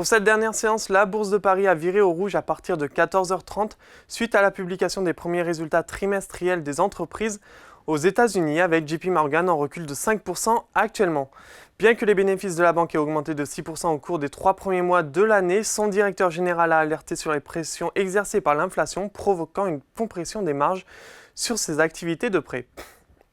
Pour cette dernière séance, la Bourse de Paris a viré au rouge à partir de 14h30 suite à la publication des premiers résultats trimestriels des entreprises aux États-Unis avec JP Morgan en recul de 5% actuellement. Bien que les bénéfices de la banque aient augmenté de 6% au cours des 3 premiers mois de l'année, son directeur général a alerté sur les pressions exercées par l'inflation, provoquant une compression des marges sur ses activités de prêt.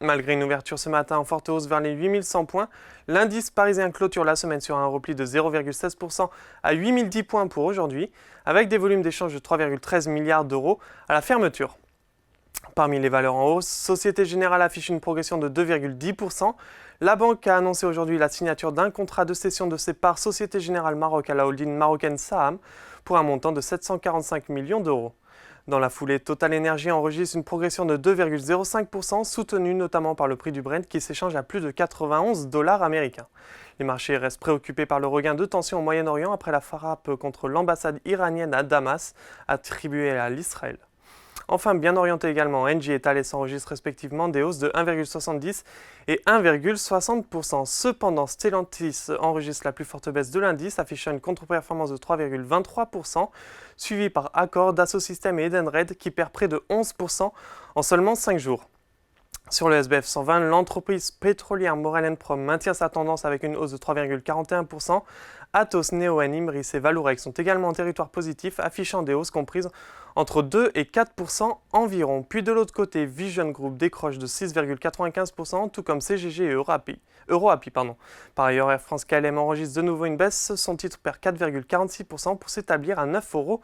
Malgré une ouverture ce matin en forte hausse vers les 8100 points, l'indice parisien clôture la semaine sur un repli de 0,16% à 8010 points pour aujourd'hui, avec des volumes d'échange de 3,13 milliards d'euros à la fermeture. Parmi les valeurs en hausse, Société Générale affiche une progression de 2,10%. La banque a annoncé aujourd'hui la signature d'un contrat de cession de ses parts Société Générale Maroc à la holding marocaine Saham pour un montant de 745 millions d'euros. Dans la foulée, Total Energy enregistre une progression de 2,05%, soutenue notamment par le prix du Brent qui s'échange à plus de 91 $ américains. Les marchés restent préoccupés par le regain de tensions au Moyen-Orient après la frappe contre l'ambassade iranienne à Damas, attribuée à l'Israël. Enfin, bien orienté également, Engie et Thales enregistrent respectivement des hausses de 1,70 et 1,60%. Cependant, Stellantis enregistre la plus forte baisse de l'indice, affichant une contre-performance de 3,23%, suivi par Accor, Dassault Systèmes et Edenred qui perd près de 11% en seulement 5 jours. Sur le SBF 120, l'entreprise pétrolière Maurel & Prom maintient sa tendance avec une hausse de 3,41%. Atos, Neoen, Imris et Valorex sont également en territoire positif, affichant des hausses comprises entre 2 et 4% environ. Puis de l'autre côté, Vision Group décroche de 6,95%, tout comme CGG et EuroAPI. Par ailleurs, Air France KLM enregistre de nouveau une baisse, son titre perd 4,46% pour s'établir à 9,43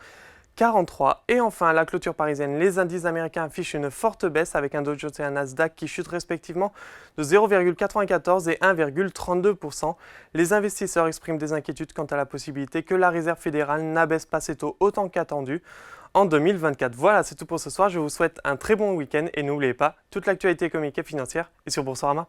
€. Et enfin, à la clôture parisienne, les indices américains affichent une forte baisse avec un Dow Jones et un Nasdaq qui chutent respectivement de 0,94 et 1,32%. Les investisseurs expriment des inquiétudes quant à la possibilité que la Réserve fédérale n'abaisse pas ses taux autant qu'attendu en 2024. Voilà, c'est tout pour ce soir. Je vous souhaite un très bon week-end et n'oubliez pas, toute l'actualité économique et financière est sur Boursorama.